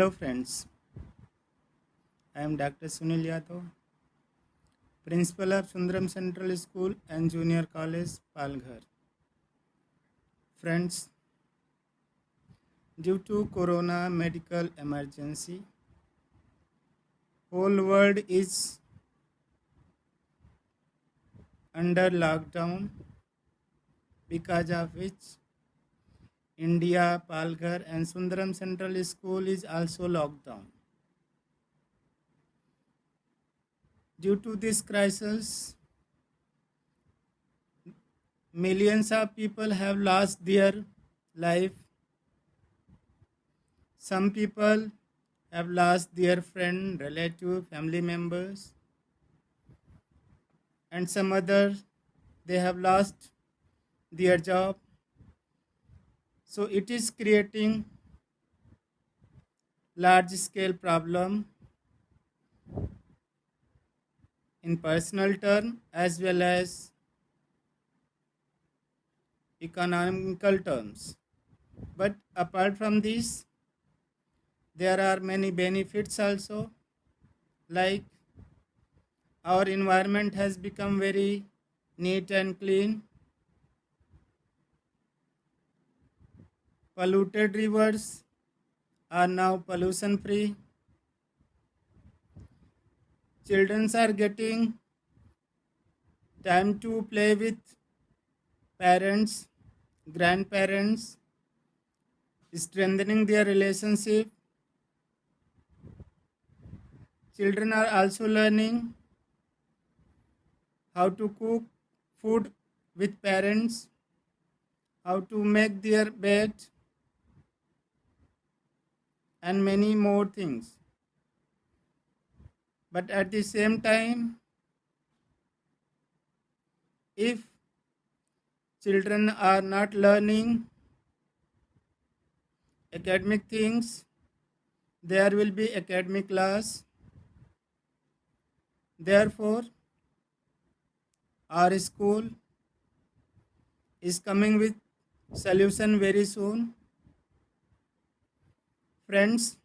Hello friends, I am Dr. Sunil Yadav, Principal of Sundaram Central School and Junior College, Palghar. Friends, due to Corona medical emergency, whole world is under lockdown, because of which India, Palghar and Sundaram Central School is also locked down. Due to this crisis, millions of people have lost their life. Some people have lost their friend, relative, family members, and some others they have lost their job. So it is creating large scale problem in personal term as well as economical terms. But apart from this, there are many benefits also, like our environment has become very neat and clean. Polluted rivers are now pollution free. Children are getting time to play with parents, grandparents, strengthening their relationship. Children are also learning how to cook food with parents, how to make their bed, and many more things. But at the same time, if children are not learning academic things, there will be academic loss. Therefore, our school is coming with solution very soon. Friends,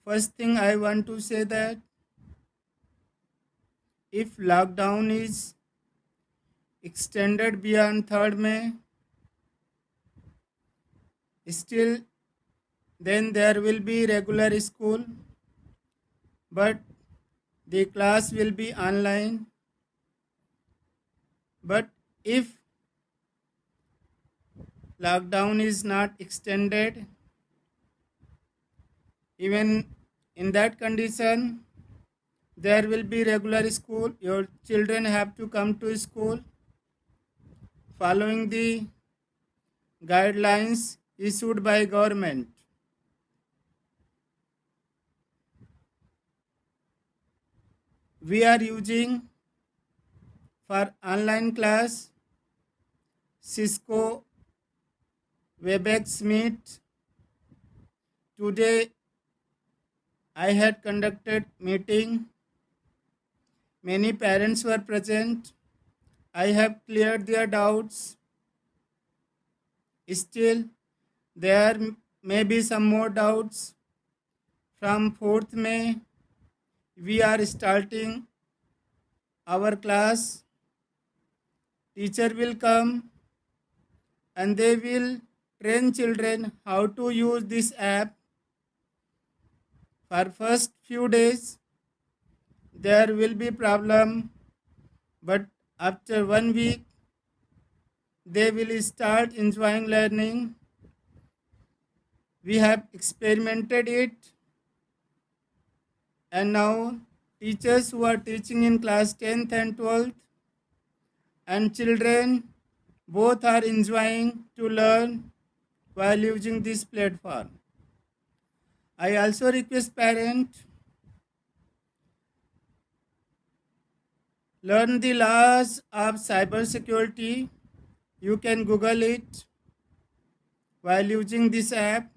first thing I want to say that if lockdown is extended beyond 3rd May, still then there will be regular school, but the class will be online. But if lockdown is not extended, even in that condition, there will be regular school. Your children have to come to school following the guidelines issued by government. We are using for online class Cisco Webex Meet. Today I had conducted meeting. Many parents were present. I have cleared their doubts. Still, there may be some more doubts. From 4th May, we are starting our class. Teacher will come and they will train children how to use this app. For first few days, there will be problem, but after 1 week, they will start enjoying learning. We have experimented it, and now teachers who are teaching in class 10th and 12th and children both are enjoying to learn while using this platform. I also request parents learn the laws of cybersecurity. You can Google it while using this app.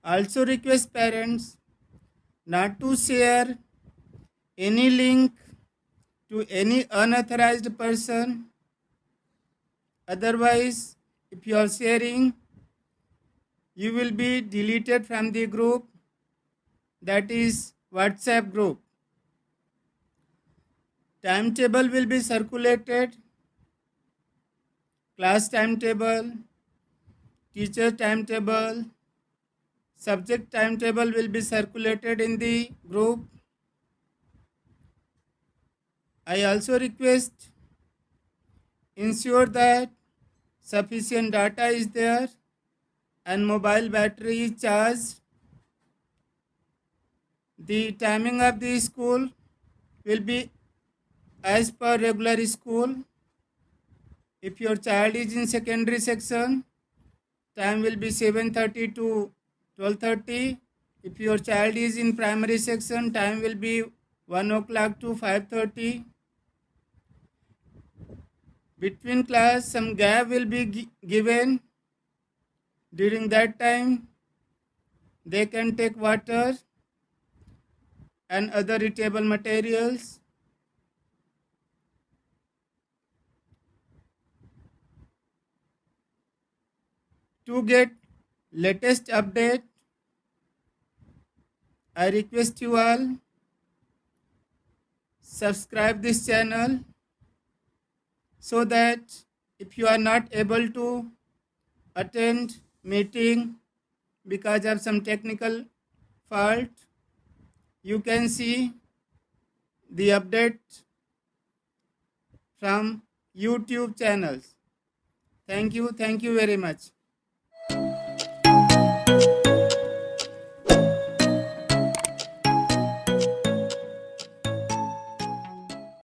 Also request parents not to share any link to any unauthorized person Otherwise, if you are sharing, you will be deleted from the group, that is WhatsApp group. Timetable will be circulated, class timetable, teacher timetable, subject timetable will be circulated in the group. I also request ensure that sufficient data is there and mobile battery is charged. The timing of the school will be as per regular school. If your child is in secondary section, time will be 7:30 to 12:30. If your child is in primary section, time will be 1 o'clock to 5:30. Between class, some gap will be given. During that time, they can take water and other eatable materials. To get latest update, I request you all subscribe this channel so that if you are not able to attend meeting because of some technical fault, you can see the update from YouTube channels. Thank you very much.